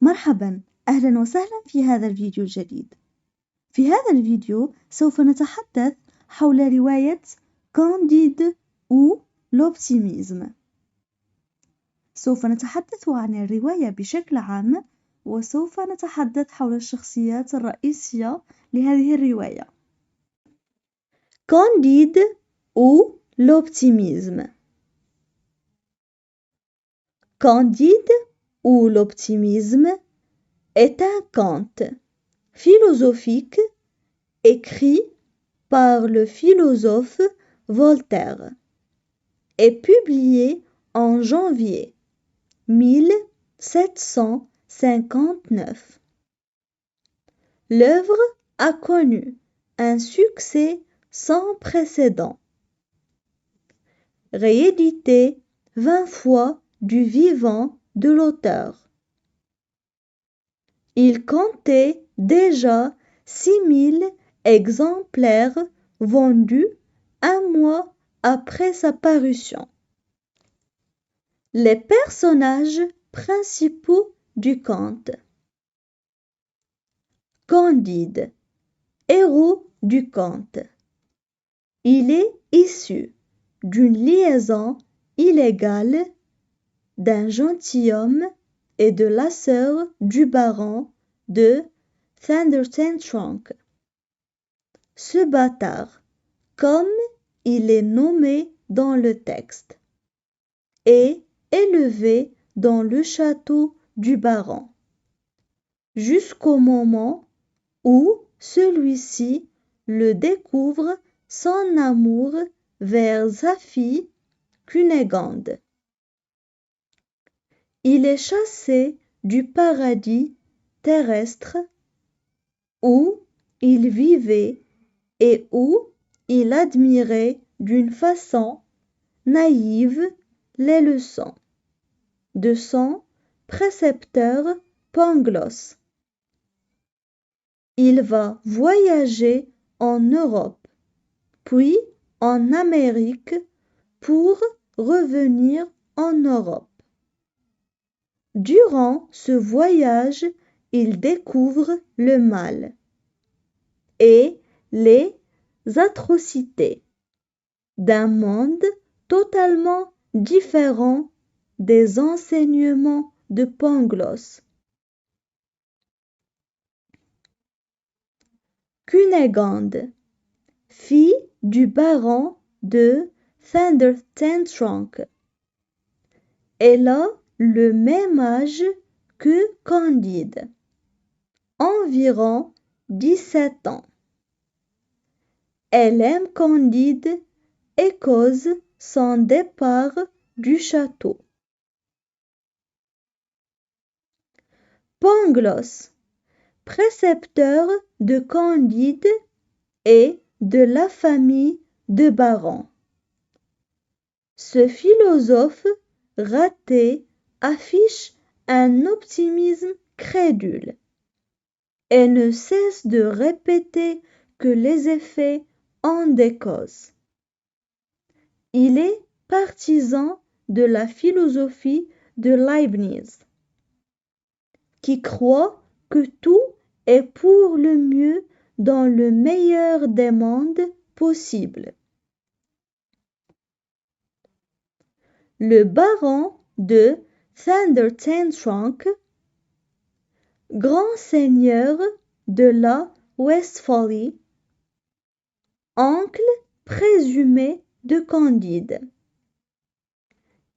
مرحبا، أهلا وسهلا في هذا الفيديو الجديد. في هذا الفيديو سوف نتحدث حول رواية كانديد أو لوبتيميزم. سوف نتحدث عن الرواية بشكل عام، وسوف نتحدث حول الشخصيات الرئيسية لهذه الرواية. كانديد أو لوبتيميزم. Candide ou l'optimisme est un conte philosophique écrit par le philosophe Voltaire et publié en janvier 1759. L'œuvre a connu un succès sans précédent, réédité 20 fois du vivant de l'auteur. Il comptait déjà 6000 exemplaires vendus un mois après sa parution. Les personnages principaux du conte. Candide, héros du conte. Il est issu d'une liaison illégale d'un gentilhomme et de la sœur du baron de Thundertantronckh. Ce bâtard, comme il est nommé dans le texte, est élevé dans le château du baron, jusqu'au moment où celui-ci le découvre son amour vers sa fille Cunégonde. Il est chassé du paradis terrestre où il vivait et où il admirait d'une façon naïve les leçons de son précepteur Pangloss. Il va voyager en Europe, puis en Amérique pour revenir en Europe. Durant ce voyage, il découvre le mal et les atrocités d'un monde totalement différent des enseignements de Pangloss. Cunégonde, fille du baron de Thundertantronckh. Elle a le même âge que Candide, environ 17 ans. Elle aime Candide et cause son départ du château. Pangloss, précepteur de Candide et de la famille de baron. Ce philosophe raté affiche un optimisme crédule et ne cesse de répéter que les effets ont des causes. Il est partisan de la philosophie de Leibniz, qui croit que tout est pour le mieux dans le meilleur des mondes possibles. Le baron de Thundertantronckh, grand seigneur de la Westphalie, oncle présumé de Candide.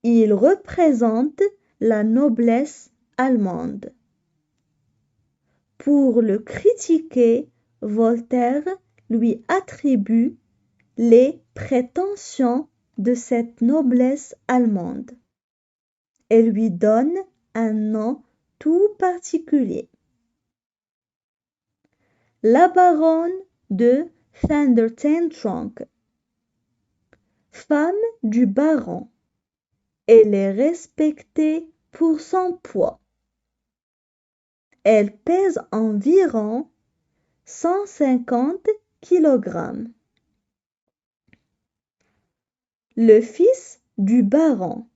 Il représente la noblesse allemande. Pour le critiquer, Voltaire lui attribue les prétentions de cette noblesse allemande et lui donne un nom tout particulier. La baronne de Thundertantronckh, femme du baron, elle est respectée pour son poids. Elle pèse environ 150 kg. Le fils du baron,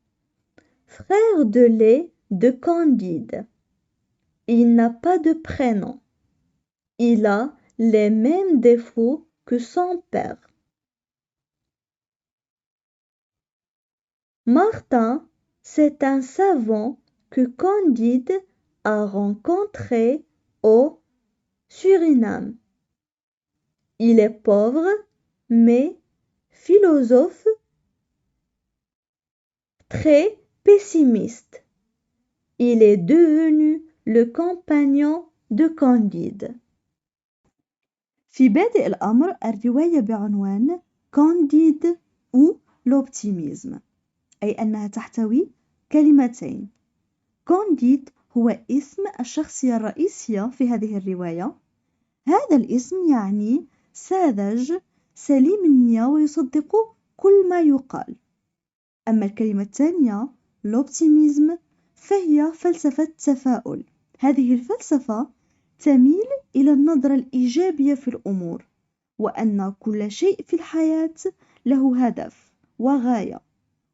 frère de lait de Candide, Il n'a pas de prénom. Il a les mêmes défauts que son père. Martin, c'est un savant que Candide a rencontré au Suriname. Il est pauvre, mais philosophe, très pessimiste. Il est devenu le compagnon de Candide. في بادئ الأمر الرواية بعنوان كانديد أو l'optimisme، أي أنها تحتوي كلمتين. كانديد هو اسم الشخصية الرئيسية في هذه الرواية. هذا الاسم يعني ساذج سليم النية ويصدق كل ما يقال. أما الكلمة الثانية l'optimisme فهي فلسفة تفاؤل. هذه الفلسفة تميل إلى النظرة الإيجابية في الأمور، وأن كل شيء في الحياة له هدف وغاية،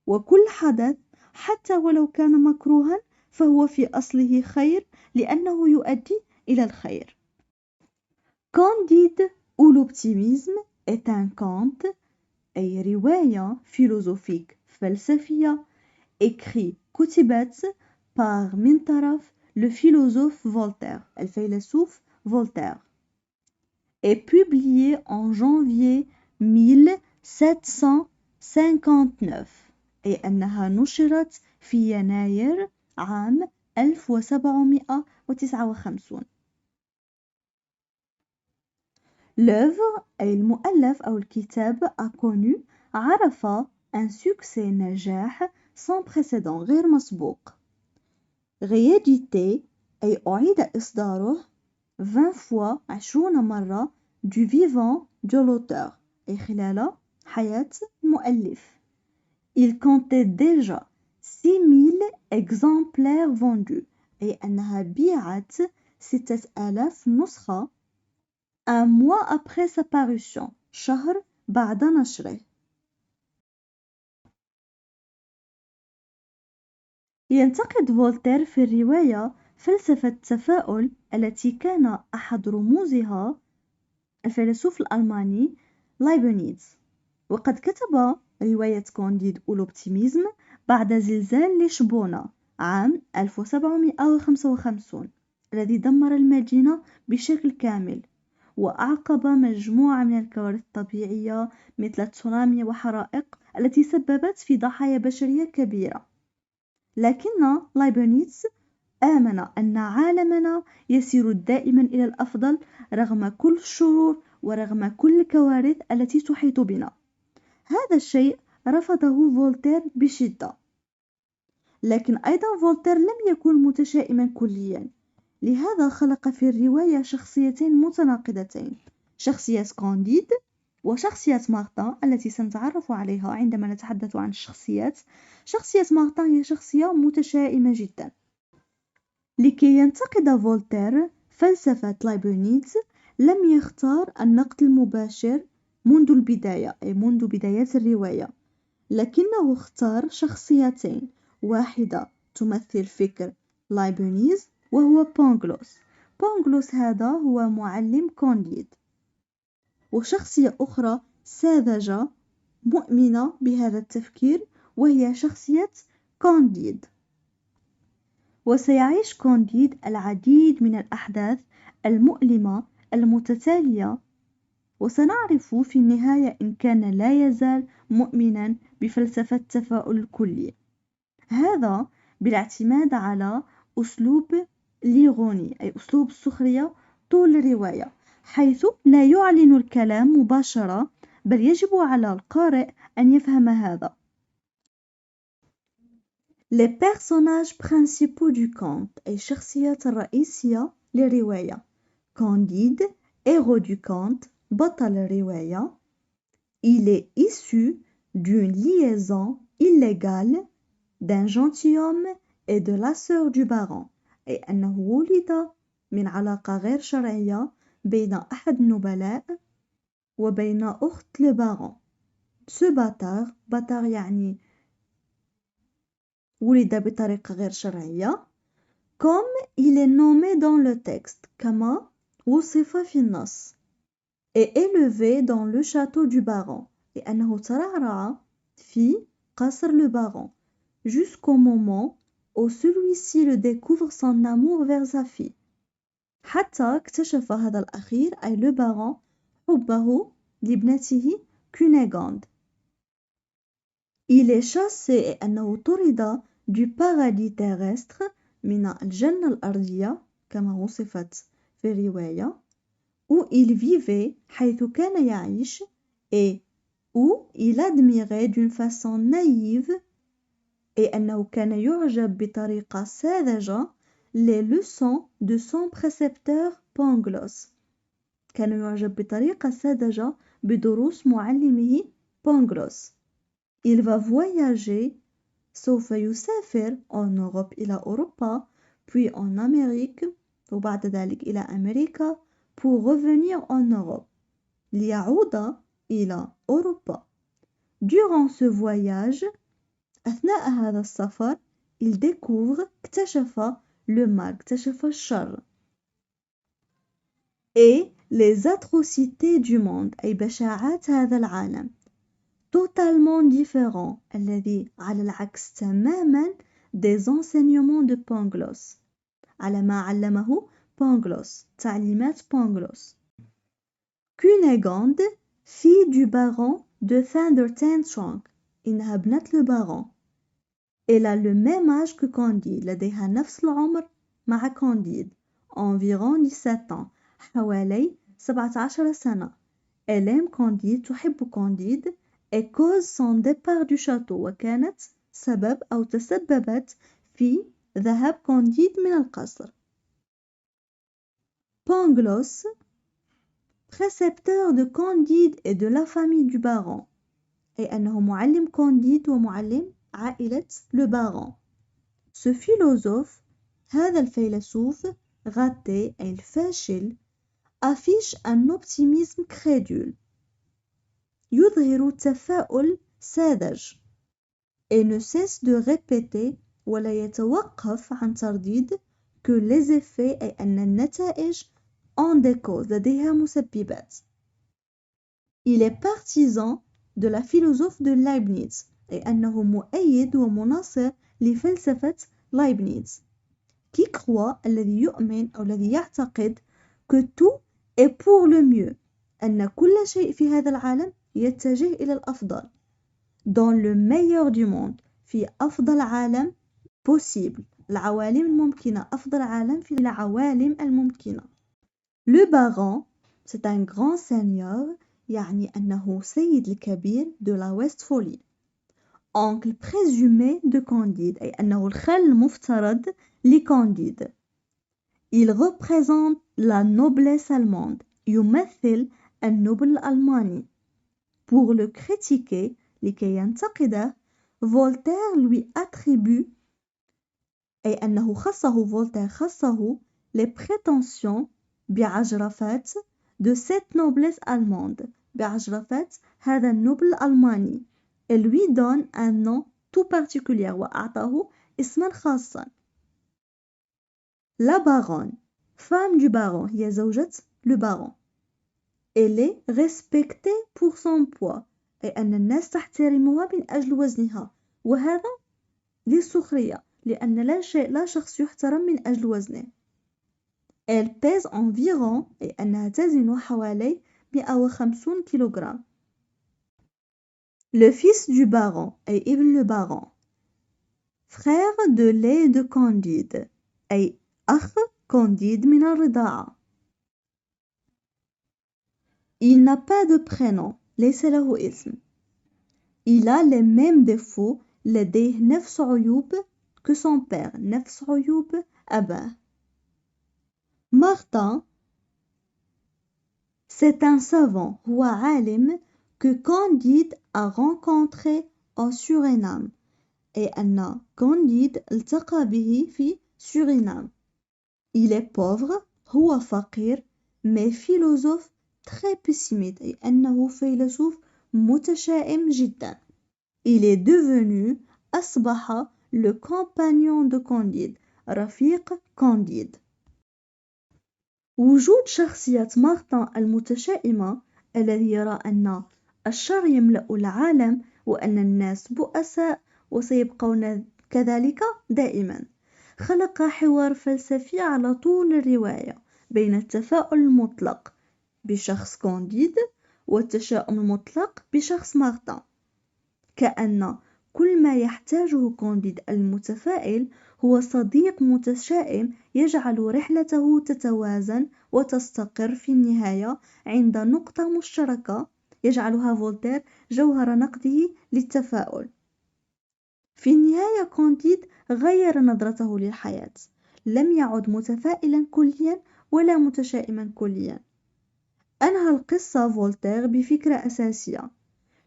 وكل حدث حتى ولو كان مكروها فهو في أصله خير لأنه يؤدي إلى الخير. Candide ou l'optimisme est un conte أي رواية فيلوزوفيك فلسفية كتبت من طرف le philosophe Voltaire, الفيلسوف فولتير, et publié en janvier 1759 أي أنها نشرت في يناير عام 1759. L'œuvre أي المؤلف أو الكتاب a connu عرف un succès نجاح sans précédent غير مسبوق. réédité أي أعيد إصداره 20 fois 20 مرة du vivant de l'auteur أي خلال حياة المؤلف. Il comptait déjà 6000 exemplaires vendus أي أنها بيعت 6000 نسخة un mois après sa parution شهر بعد نشره. ينتقد فولتير في الرواية فلسفة التفاؤل التي كان أحد رموزها الفيلسوف الألماني لايبنيتز، وقد كتب رواية كانديد والأوبتيميزم بعد زلزال لشبونة عام 1755 الذي دمر المدينة بشكل كامل وأعقب مجموعة من الكوارث الطبيعية مثل التسونامي وحرائق التي سببت في ضحايا بشرية كبيرة. لكن لايبنيتز آمن أن عالمنا يسير دائما إلى الأفضل رغم كل الشرور ورغم كل الكوارث التي تحيط بنا. هذا الشيء رفضه فولتير بشدة، لكن أيضا فولتير لم يكن متشائما كليا، لهذا خلق في الرواية شخصيتين متناقضتين، شخصية كانديد وشخصية مارتن التي سنتعرف عليها عندما نتحدث عن الشخصيات. شخصية مارتن هي شخصية متشائمة جدا. لكي ينتقد فولتير فلسفة لايبنيتز لم يختار النقد المباشر منذ البداية أي منذ بدايات الرواية، لكنه اختار شخصيتين، واحدة تمثل فكر لايبنيز وهو بونغلوس. بونغلوس هذا هو معلم كانديد، وشخصية أخرى ساذجة مؤمنة بهذا التفكير وهي شخصية كانديد. وسيعيش كانديد العديد من الأحداث المؤلمة المتتالية، وسنعرف في النهاية إن كان لا يزال مؤمنا بفلسفة التفاؤل الكلي، هذا بالاعتماد على أسلوب ليغوني أي أسلوب السخرية طول الرواية، حيث لا يعلن الكلام مباشرة بل يجب على القارئ أن يفهم هذا. Les personnages principaux du conte أي الشخصيات الرئيسية للرواية. Candide, héros du conte، بطل الرواية. Il est issu d'une liaison illégale d'un gentilhomme et de la sœur du baron، أي أنه ولد من علاقة غير شرعية بين أحد النبلاء وبين أخت لبارون. Ce bâtard يعني ولد بطريقة غير شرعية. comme il est nommé dans le texte كما وصف في النص est élevé dans le château du baron لأنه ترعرع في قصر le baron jusqu'au moment où celui-ci le découvre son amour vers sa fille حتى اكتشف هذا الأخير أي le baron حبه لابنته كونيغوند. Il est chassé أنه طرد du paradis terrestre من الجنة الأرضية كما وصفت في الرواية où il vivait حيث كان يعيش et où il admirait d'une façon naïve et أنه كان يعجب بطريقة ساذجة les leçons de son précepteur Pangloss. كان يعجب بطريقة ساذجة بدروس معلمه Pangloss. Il va voyager سوف يسافر en Europe إلى أوروبا puis en Amérique وبعد ذلك إلى أمريكا pour revenir en Europe ليعود إلى أوروبا. Durant ce voyage أثناء هذا السفر il découvre اكتشف le mal اكتشف الشر et les atrocités du monde أي بشاعات هذا العالم totalement différent الذي على العكس تماما des enseignements de Pangloss على ما علمه Pangloss تعليمات Pangloss. Cunégonde fille du baron de Thandertenshank إنها ابنة le baron. Elle a le même âge que Candide لديها نفس العمر مع Candide environ 17 ans حوالي 17 سنة. Elle aime Candide تحب Candide et cause son départ du château وكانت سبب أو تسببت في ذهاب Candide من القصر. Pangloss, précepteur de Candide et de la famille du baron أي أنه معلم Candide ومعلم عائلة le baron. Ce philosophe هذا الفيلسوف raté أي الفاشل affiche un optimisme crédule يظهر تفاؤل ساذج et ne cesse de répéter ولا يتوقف عن ترديد que les effets أي أن النتائج ont des causes لديها مسببات. Il est partisan de la philosophie de Leibniz أي أنه مؤيد ومناصر لفلسفة Leibniz qui croit الذي يؤمن أو الذي يعتقد que tout est pour le mieux أن كل شيء في هذا العالم يتجه إلى الأفضل dans le meilleur du monde في أفضل عالم possible العوالم الممكنة أفضل عالم في العوالم الممكنة. Le baron c'est un grand seigneur يعني أنه سيد الكبير de la Westphalie oncle présumé de Candide أي أنه الخال المفترض لكانديد. Il représente la noblesse allemande يمثل النبل الألماني. Pour le critiquer لكي ينتقده Voltaire lui attribue أي أنه Voltaire خصه les prétentions بعجرفات de cette noblesse allemande بعجرفات هذا النبل الألماني et lui donne un nom tout particulier وأعطاه اسما خاصا. La baronne femme du baron هي زوجة le baron. Elle est respectée pour son poids أي أن الناس تحترمها من أجل وزنها وهذا للسخرية لأن لا شخص يحترم من أجل وزنه. Elle pèse environ أي أنها تزن حوالي 150 كيلوغرام. Le fils du baron أي ابن le baron. Frère de lait de Candide أي أخ Candide من الرضاعة. Il n'a pas de prénom ليس له اسم. Il a les mêmes défauts لديه نفس عيوب que son père نفس عيوب أباه. Martin c'est un savant هو عالم que Candide a rencontré en Suriname et أن Candide التقى به في Suriname. Il est pauvre هو فقير mais philosophe très pessimiste أي أنه فيلسوف متشائم جدا. Il est devenu أصبح le compagnon de Candide رفيق كانديد. وجود شخصية مارتن المتشائمة الذي يرى أن الشر يملأ العالم وأن الناس بؤساء وسيبقون كذلك دائما، خلق حوار فلسفي على طول الرواية بين التفاؤل المطلق بشخص كانديد والتشاؤم المطلق بشخص مارتن، كأن كل ما يحتاجه كانديد المتفائل هو صديق متشائم يجعل رحلته تتوازن وتستقر في النهاية عند نقطة مشتركة يجعلها فولتير جوهر نقده للتفاؤل. في النهاية كانديد غير نظرته للحياة، لم يعد متفائلا كليا ولا متشائما كليا. أنهى القصة فولتير بفكرة أساسية: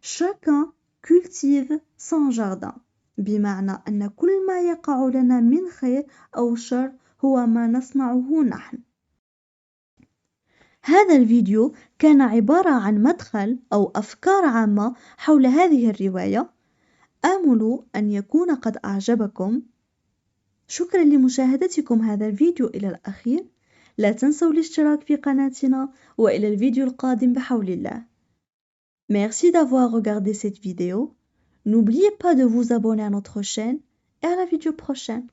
chacun cultive son jardin، بمعنى أن كل ما يقع لنا من خير أو شر هو ما نصنعه نحن. هذا الفيديو كان عبارة عن مدخل أو أفكار عامة حول هذه الرواية، آمل أن يكون قد أعجبكم. شكرا لمشاهدتكم هذا الفيديو إلى الأخير، لا تنسوا الاشتراك في قناتنا، وإلى الفيديو القادم بحول الله. Merci d'avoir regardé cette vidéo. N'oubliez pas de vous abonner à notre chaîne et à la vidéo prochaine.